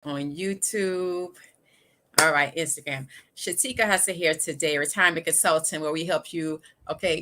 on YouTube. All right, Instagram. Shateka Husser here today, retirement consultant, where we help you,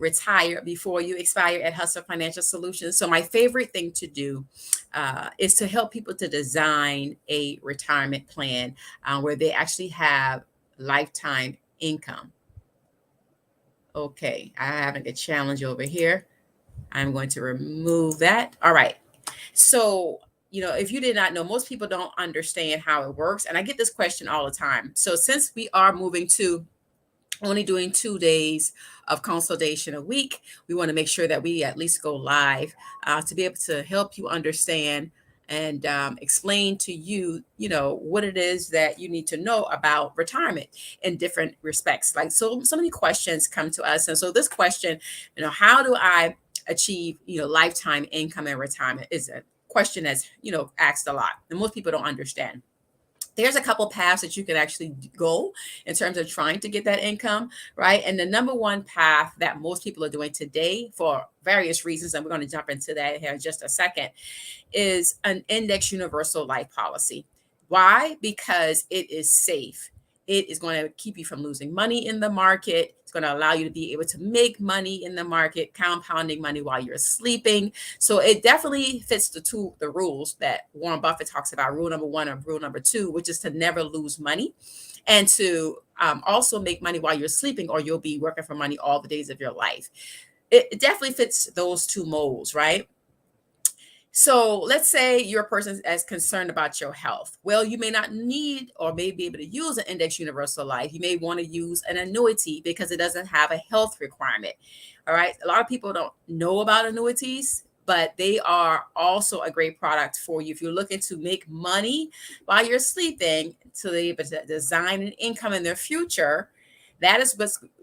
retire before you expire at Husser Financial Solutions. So my favorite thing to do is to help people to design a retirement plan where they actually have lifetime income. Okay, I having a challenge over here. I'm going to remove that. All right. So, if you did not know, most people don't understand how it works. And I get this question all the time. So, since we are moving to only doing 2 days of consultation a week, we want to make sure that we at least go live to be able to help you understand and explain to you, what it is that you need to know about retirement in different respects. Like, so many questions come to us. And so this question, how do I achieve, lifetime income in retirement is a question that's, asked a lot. And most people don't understand. There's a couple paths that you can actually go in terms of trying to get that income, right? And the number one path that most people are doing today for various reasons, and we're going to jump into that here in just a second, is an index universal life policy. Why? Because it is safe. It is going to keep you from losing money in the market. It's going to allow you to be able to make money in the market, compounding money while you're sleeping. So it definitely fits the rules that Warren Buffett talks about, rule number one and rule number two, which is to never lose money and to also make money while you're sleeping, or you'll be working for money all the days of your life. It definitely fits those two molds, right? So let's say you're a person as concerned about your health. Well, you may not need or may be able to use an index universal life. You may want to use an annuity because it doesn't have a health requirement. All right. A lot of people don't know about annuities, but they are also a great product for you if you're looking to make money while you're sleeping to be able to design an income in the future. That is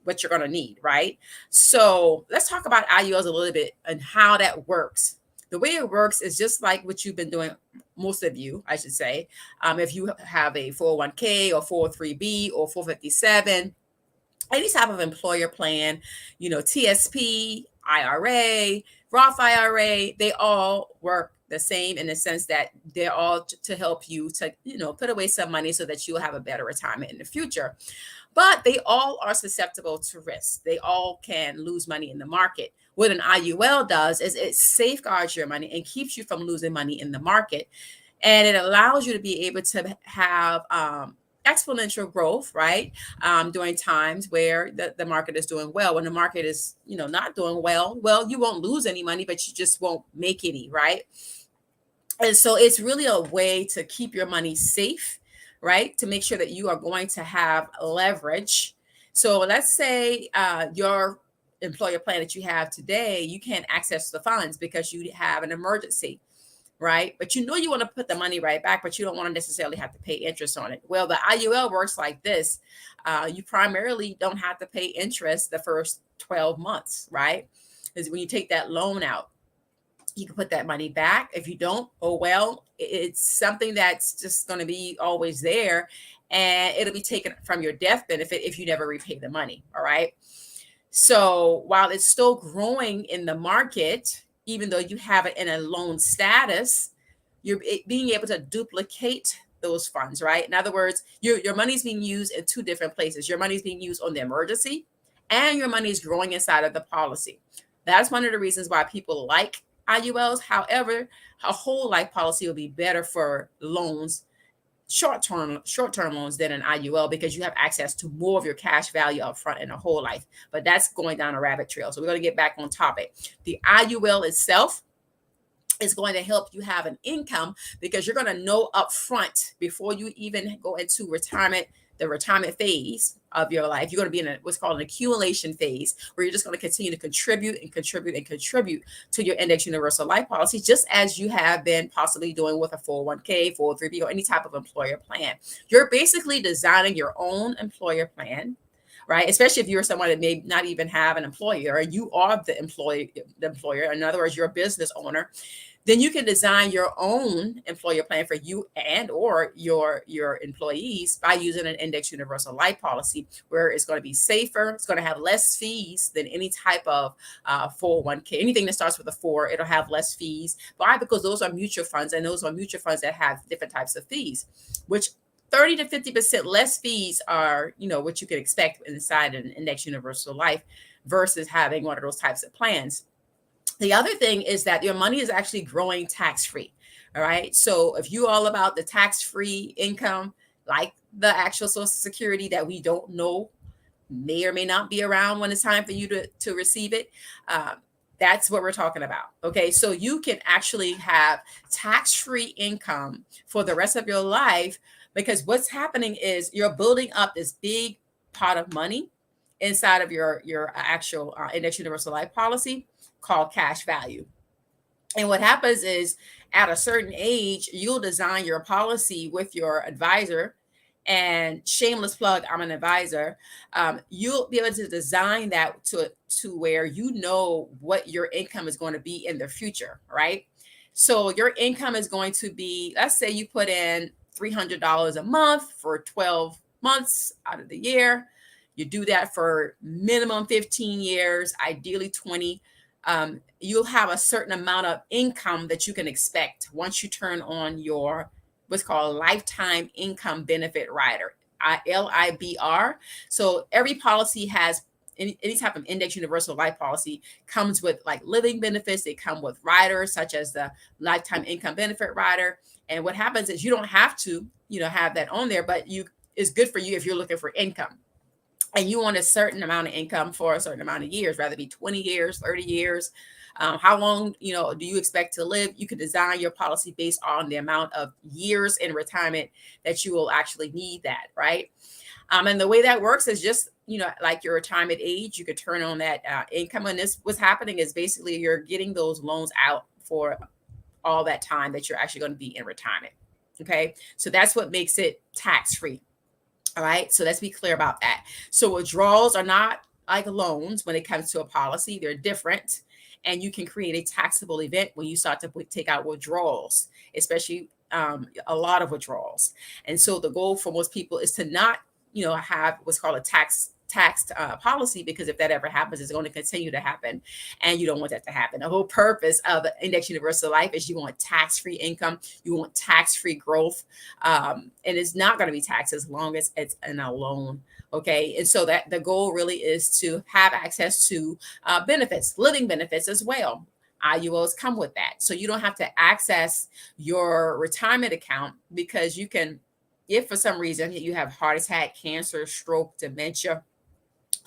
what you're going to need, right? So let's talk about IULs a little bit and how that works. The way it works is just like what you've been doing, most of you, I should say. If you have a 401k or 403b or 457, any type of employer plan, TSP, IRA, Roth IRA, they all work the same in the sense that they're all to help you to, put away some money so that you'll have a better retirement in the future. But they all are susceptible to risk. They all can lose money in the market. What an IUL does is it safeguards your money and keeps you from losing money in the market. And it allows you to be able to have exponential growth, right? During times where the market is doing well. When the market is, not doing well, you won't lose any money, but you just won't make any, right? And so it's really a way to keep your money safe, right? To make sure that you are going to have leverage. So let's say your employer plan that you have today, you can't access the funds because you have an emergency, right? But you want to put the money right back, but you don't want to necessarily have to pay interest on it. Well, the IUL works like this. You primarily don't have to pay interest the first 12 months, right? Because when you take that loan out, you can put that money back. If you don't, oh well, it's something that's just going to be always there, and it'll be taken from your death benefit if you never repay the money. All right. So while it's still growing in the market, even though you have it in a loan status, you're being able to duplicate those funds, right? In other words, your money's being used in two different places. Your money's being used on the emergency, and your money is growing inside of the policy. That's one of the reasons why people like IULs. However, a whole life policy will be better for loans, short-term loans, than an IUL, because you have access to more of your cash value up front in a whole life. But that's going down a rabbit trail. So we're going to get back on topic. The IUL itself is going to help you have an income because you're going to know up front before you even go into retirement, the retirement phase of your life. You're going to be in what's called an accumulation phase, where you're just going to continue to contribute and contribute and contribute to your index universal life policy, just as you have been possibly doing with a 401k, 403b, or any type of employer plan. You're basically designing your own employer plan, right? Especially if you're someone that may not even have an employer, and you are the employer. In other words, you're a business owner. then you can design your own employer plan for you and or your employees by using an index universal life policy, where it's going to be safer. It's going to have less fees than any type of 401k. Anything that starts with a 4, it'll have less fees. Why? Because those are mutual funds, and those are mutual funds that have different types of fees, which 30 to 50% less fees are, what you could expect inside an index universal life versus having one of those types of plans. The other thing is that your money is actually growing tax-free. All right. So if you all about the tax-free income, like the actual Social Security that we don't know may or may not be around when it's time for you to receive it, that's what we're talking about. Okay. So you can actually have tax-free income for the rest of your life, because what's happening is you're building up this big pot of money inside of your actual index universal life policy called cash value. And what happens is, at a certain age, you'll design your policy with your advisor. And shameless plug, I'm an advisor. You'll be able to design that to where you know what your income is going to be in the future, right? So your income is going to be, let's say you put in $300 a month for 12 months out of the year. You do that for minimum 15 years, ideally 20. You'll have a certain amount of income that you can expect once you turn on your what's called lifetime income benefit rider, LIBR. So every policy has any type of index universal life policy comes with like living benefits. They come with riders such as the lifetime income benefit rider. And what happens is you don't have to, have that on there, but it's good for you if you're looking for income. And you want a certain amount of income for a certain amount of years, rather be 20 years, 30 years. How long, do you expect to live? You can design your policy based on the amount of years in retirement that you will actually need that, right? And the way that works is just, like your retirement age, you could turn on that income. And what's happening is basically you're getting those loans out for all that time that you're actually going to be in retirement. Okay. So that's what makes it tax-free. All right. So let's be clear about that. So withdrawals are not like loans when it comes to a policy. They're different. And you can create a taxable event when you start to take out withdrawals, especially a lot of withdrawals. And so the goal for most people is to not, have what's called a taxed policy, because if that ever happens, it's going to continue to happen. And you don't want that to happen. The whole purpose of the index universal life is you want tax-free income. You want tax-free growth. And it's not going to be taxed as long as it's in a loan. Okay. And so that the goal really is to have access to benefits, living benefits as well. IULs come with that. So you don't have to access your retirement account, because you can, if for some reason you have heart attack, cancer, stroke, dementia,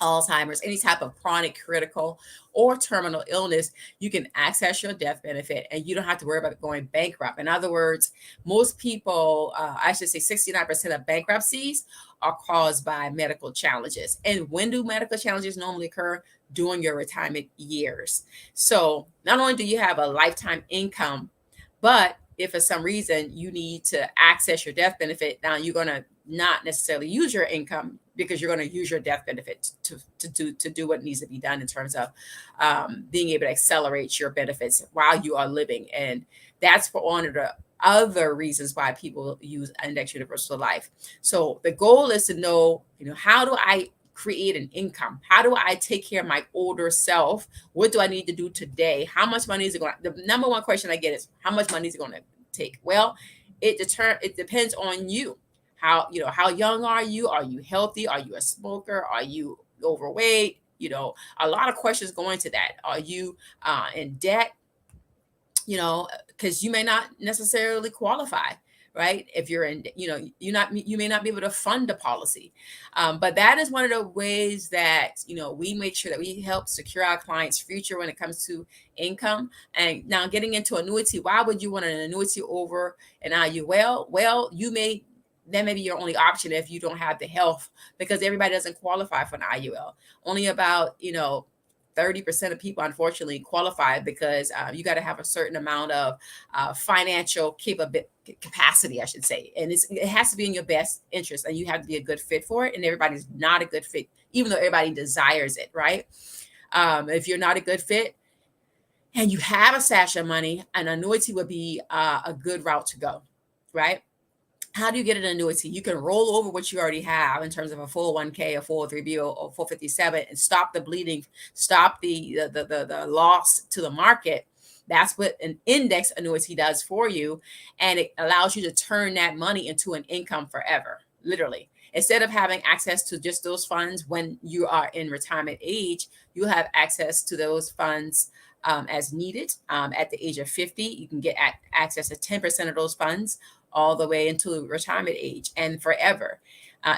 Alzheimer's, any type of chronic, critical, or terminal illness, you can access your death benefit and you don't have to worry about going bankrupt. In other words, most people, I should say 69% of bankruptcies are caused by medical challenges. And when do medical challenges normally occur? During your retirement years. So not only do you have a lifetime income, but if for some reason you need to access your death benefit, now you're going to not necessarily use your income, because you're going to use your death benefit to do what needs to be done in terms of being able to accelerate your benefits while you are living. And that's for one of the other reasons why people use index universal life. So the goal is to know, how do I create an income? How do I take care of my older self? What do I need to do today? How much money is it going to, the number one question I get is, how much money is it going to take? Well, it depends on you. How young are you? Are you healthy? Are you a smoker? Are you overweight? A lot of questions go into that. Are you in debt? Because you may not necessarily qualify, right? If you're in, you may not be able to fund a policy. But that is one of the ways that, we make sure that we help secure our clients' future when it comes to income. And now getting into annuity, why would you want an annuity over an IUL? Well, that may be your only option if you don't have the health, because everybody doesn't qualify for an IUL. Only about, 30% of people, unfortunately, qualify, because you got to have a certain amount of financial capacity, I should say. And it has to be in your best interest, and you have to be a good fit for it. And everybody's not a good fit, even though everybody desires it, right? If you're not a good fit, and you have a stash of money, an annuity would be a good route to go, right? How do you get an annuity? You can roll over what you already have in terms of a 401k, a 403b, or 457, and stop the bleeding, stop the loss to the market. That's what an index annuity does for you. And it allows you to turn that money into an income forever, literally. Instead of having access to just those funds when you are in retirement age, you have access to those funds as needed. At the age of 50, you can get access to 10% of those funds all the way into retirement age and forever.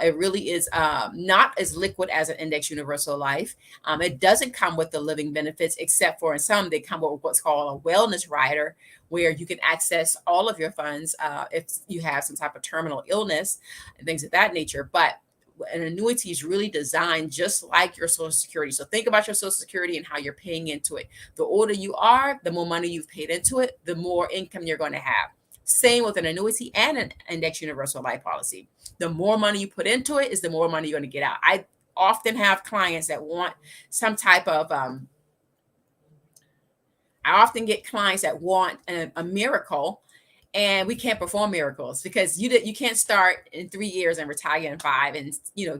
It really is not as liquid as an index universal life. It doesn't come with the living benefits, except for in some, they come with what's called a wellness rider, where you can access all of your funds if you have some type of terminal illness and things of that nature. But an annuity is really designed just like your Social Security. So think about your Social Security and how you're paying into it. The older you are, the more money you've paid into it, the more income you're going to have. Same with an annuity and an index universal life policy. The more money you put into it is the more money you're going to get out. I often have clients that want some type of I often get clients that want a miracle, and we can't perform miracles because you can't start in 3 years and retire in 5, and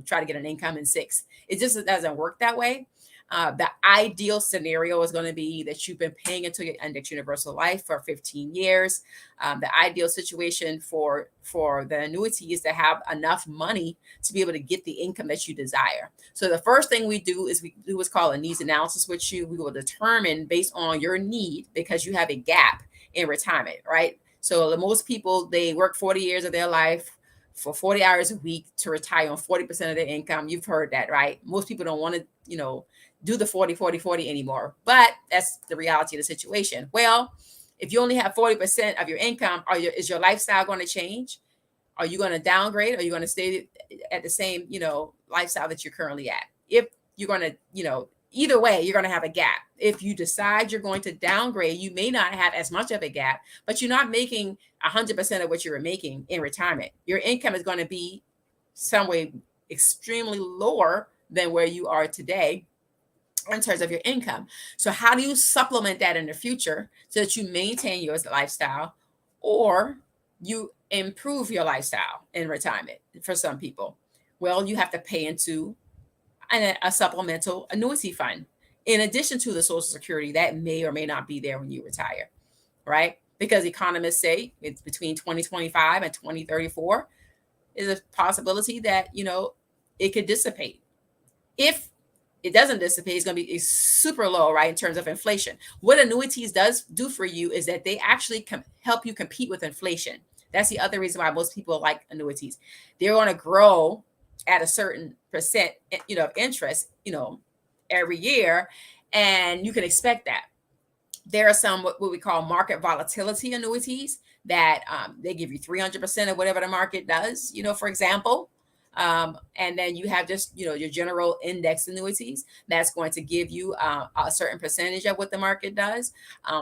try to get an income in 6. It just doesn't work that way. The ideal scenario is going to be that you've been paying into your index universal life for 15 years. The ideal situation for the annuity is to have enough money to be able to get the income that you desire. So the first thing we do is we do what's called a needs analysis with you. We will determine based on your need, because you have a gap in retirement, right? So most people, they work 40 years of their life for 40 hours a week to retire on 40% of their income. You've heard that, right? Most people don't want to, do the 40, 40, 40 anymore, but that's the reality of the situation. Well, if you only have 40% of your income, is your lifestyle going to change? Are you going to downgrade? Or are you going to stay at the same, lifestyle that you're currently at? If you're going to, either way, you're going to have a gap. If you decide you're going to downgrade, you may not have as much of a gap, but you're not making 100% of what you were making in retirement. Your income is going to be some way extremely lower than where you are today in terms of your income. So how do you supplement that in the future so that you maintain your lifestyle, or you improve your lifestyle in retirement? For some people, well, you have to pay into a supplemental annuity fund in addition to the Social Security that may or may not be there when you retire, right? Because economists say it's between 2025 and 2034 is a possibility that it could dissipate. If it doesn't dissipate, it's going to be super low, right, in terms of inflation. What annuities does do for you is that they actually help you compete with inflation. That's the other reason why most people like annuities. They're going to grow at a certain percent, of interest, every year, and you can expect that. There are some what we call market volatility annuities that they give you 300% of whatever the market does, for example. And then you have just, your general index annuities that's going to give you a certain percentage of what the market does.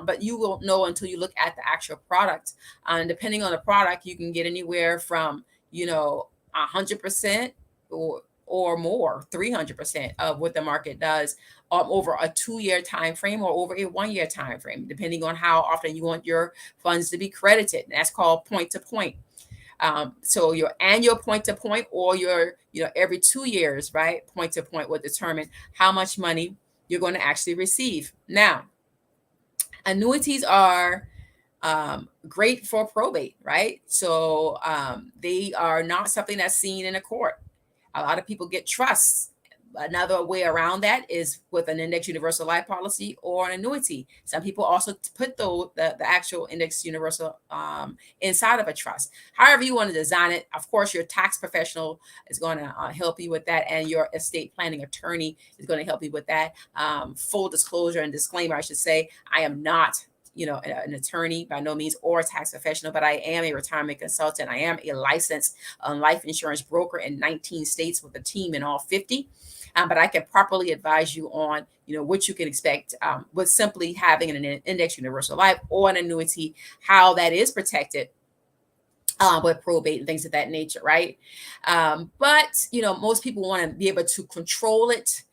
But you won't know until you look at the actual product. And depending on the product, you can get anywhere from, 100% or more, 300% of what the market does over a 2-year time frame or over a 1-year time frame, depending on how often you want your funds to be credited. And that's called point to point. So your annual point to point, or your, every 2 years, right, point to point will determine how much money you're going to actually receive. Now, annuities are great for probate, right? So they are not something that's seen in a court. A lot of people get trusts. Another way around that is with an index universal life policy or an annuity. Some people also put the actual index universal inside of a trust. However you want to design it, of course, your tax professional is going to help you with that, and your estate planning attorney is going to help you with that. Full disclosure and disclaimer, I should say, I am not an attorney by no means, or a tax professional, but I am a retirement consultant. I am a licensed life insurance broker in 19 states with a team in all 50. But I can properly advise you on, what you can expect with simply having an index universal life or an annuity, how that is protected with probate and things of that nature, right? But most people want to be able to control it.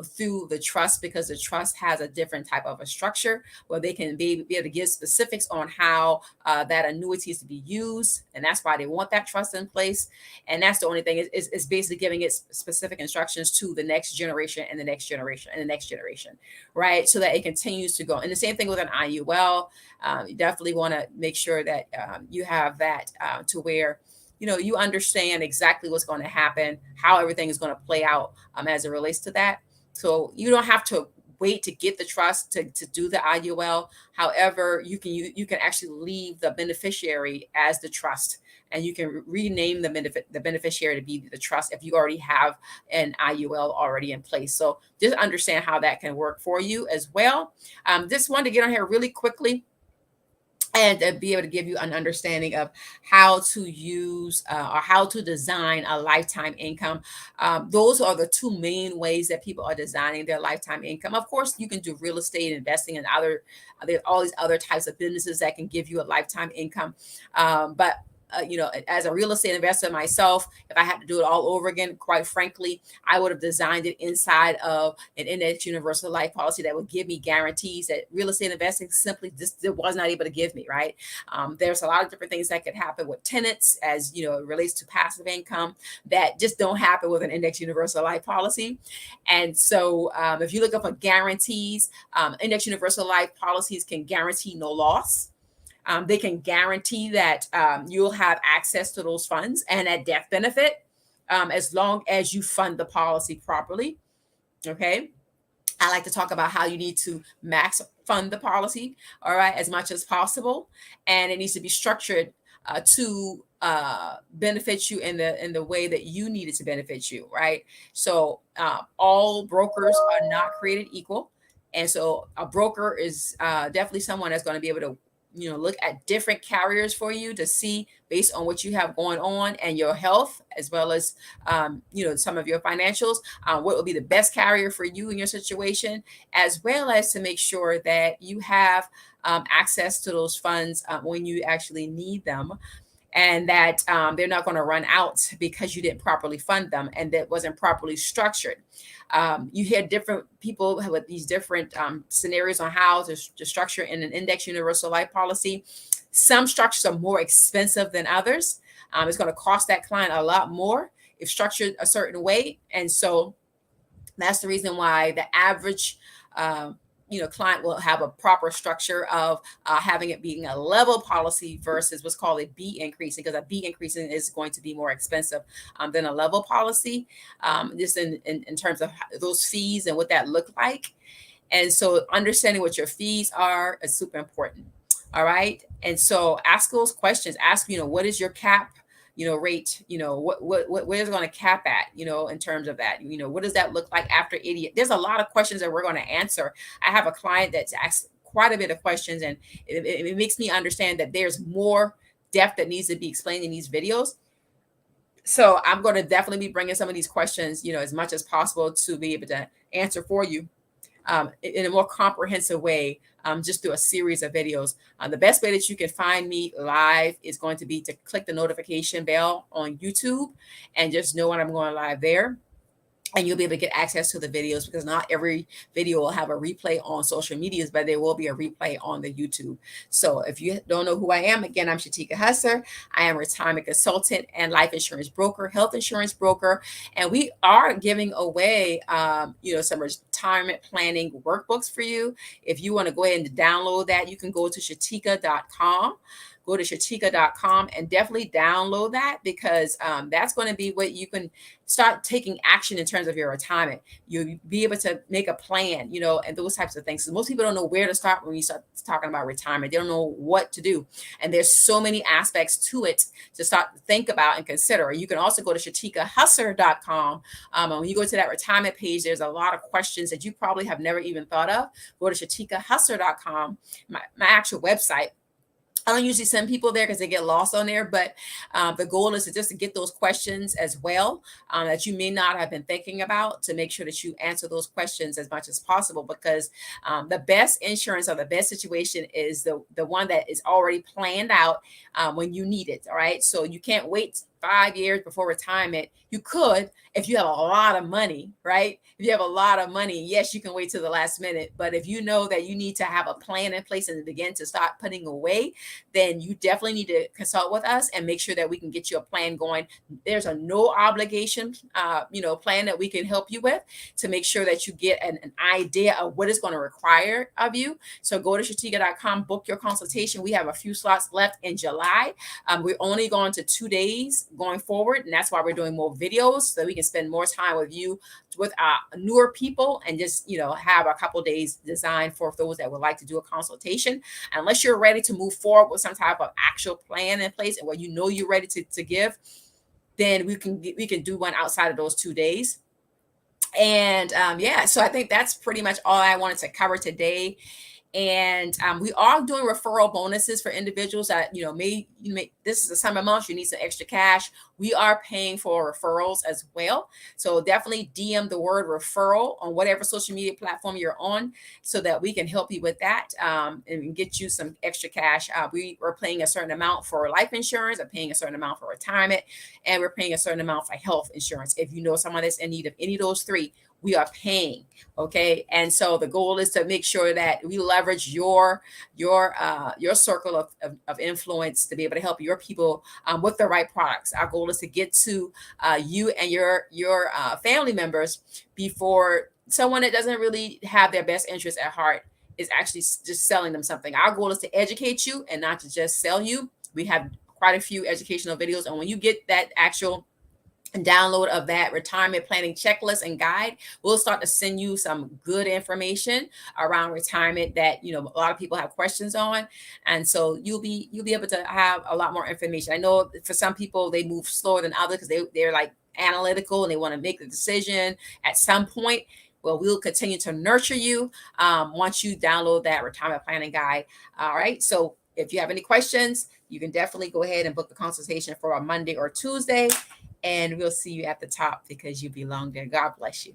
through the trust, because the trust has a different type of a structure where they can be able to give specifics on how that annuity is to be used. And that's why they want that trust in place. And that's the only thing is basically giving it specific instructions to the next generation and the next generation and the next generation, right? So that it continues to go. And the same thing with an IUL. You definitely want to make sure that you have that to where you understand exactly what's going to happen, how everything is going to play out as it relates to that. So you don't have to wait to get the trust to do the IUL. However, you can actually leave the beneficiary as the trust, and you can rename the beneficiary to be the trust if you already have an IUL already in place. So just understand how that can work for you as well. Just wanted to get on here really quickly and be able to give you an understanding of how to use or how to design a lifetime income. Those are the two main ways that people are designing their lifetime income. Of course, you can do real estate investing and there's all these other types of businesses that can give you a lifetime income. But as a real estate investor myself, if I had to do it all over again, quite frankly, I would have designed it inside of an index universal life policy that would give me guarantees that real estate investing simply just was not able to give me, right? There's a lot of different things that could happen with tenants as, it relates to passive income that just don't happen with an index universal life policy. And so if you look up for guarantees, index universal life policies can guarantee no loss. They can guarantee that you'll have access to those funds and at death benefit as long as you fund the policy properly. Okay. I like to talk about how you need to max fund the policy, all right, as much as possible. And it needs to be structured to benefit you in the way that you need it to benefit you, right? So all brokers are not created equal. And so a broker is definitely someone that's going to be able to look at different carriers for you to see based on what you have going on and your health, as well as, some of your financials, what will be the best carrier for you in your situation, as well as to make sure that you have access to those funds when you actually need them, and that they're not going to run out because you didn't properly fund them and that wasn't properly structured. You hear different people with these different scenarios on how to structure in an index universal life policy. Some structures are more expensive than others. It's going to cost that client a lot more if structured a certain way. And so that's the reason why the average client will have a proper structure of having it being a level policy versus what's called a B increasing, because a B increasing is going to be more expensive than a level policy, just in terms of those fees and what that look like. And so understanding what your fees are is super important. All right. And so ask those questions. Ask, what is your cap rate, where's it going to cap at, in terms of that, what does that look like after 80? There's a lot of questions that we're going to answer. I have a client that's asked quite a bit of questions, and it makes me understand that there's more depth that needs to be explained in these videos. So I'm going to definitely be bringing some of these questions, as much as possible to be able to answer for you in a more comprehensive way, just through a series of videos. The best way that you can find me live is going to be to click the notification bell on YouTube and just know when I'm going live there. And you'll be able to get access to the videos, because not every video will have a replay on social medias, but there will be a replay on the YouTube. So if you don't know who I am, again, I'm Shateka Husser. I am a retirement consultant and life insurance broker, health insurance broker. And we are giving away, some retirement planning workbooks for you. If you want to go ahead and download that, you can go to Shateka.com. Go to Shateka.com and definitely download that, because that's going to be what you can start taking action in terms of your retirement. You'll be able to make a plan, and those types of things. So most people don't know where to start when you start talking about retirement. They don't know what to do. And there's so many aspects to it to start to think about and consider. You can also go to ShatekaHusser.com. When you go to that retirement page, there's a lot of questions that you probably have never even thought of. Go to ShatekaHusser.com, my actual website. I don't usually send people there because they get lost on there, but the goal is to get those questions as well that you may not have been thinking about, to make sure that you answer those questions as much as possible, because the best insurance or the best situation is the one that is already planned out when you need it. All right. So you can't wait 5 years before retirement, you could, if you have a lot of money, right? If you have a lot of money, yes, you can wait till the last minute. But if you know that you need to have a plan in place and begin to start putting away, then you definitely need to consult with us and make sure that we can get you a plan going. There's a no obligation, plan that we can help you with to make sure that you get an idea of what it's going to require of you. So go to Shateka.com, book your consultation. We have a few slots left in July. We're only going to 2 days going forward, and that's why we're doing more videos so that we can spend more time with you, with newer people, and just have a couple days designed for those that would like to do a consultation. Unless you're ready to move forward with some type of actual plan in place and where you're ready to give, then we can do one outside of those 2 days. And so I think that's pretty much all I wanted to cover today. And we are doing referral bonuses for individuals that may this is the summer months, you need some extra cash. We are paying for referrals as well, so definitely DM the word referral on whatever social media platform you're on so that we can help you with that, and get you some extra cash. We are paying a certain amount for life insurance, we're paying a certain amount for retirement, and we're paying a certain amount for health insurance. If you know someone that's in need of any of those three, we are paying. Okay. And so the goal is to make sure that we leverage your circle of influence to be able to help your people with the right products. Our goal is to get to you and your family members before someone that doesn't really have their best interest at heart is actually just selling them something. Our goal is to educate you and not to just sell you. We have quite a few educational videos, and when you get that actual download of that retirement planning checklist and guide, we'll start to send you some good information around retirement that a lot of people have questions on, and so you'll be able to have a lot more information. I know for some people they move slower than others because they're like analytical and they want to make the decision at some point. Well, we'll continue to nurture you once you download that retirement planning guide. All right, so if you have any questions, you can definitely go ahead and book the consultation for a Monday or Tuesday. And we'll see you at the top because you belong there. God bless you.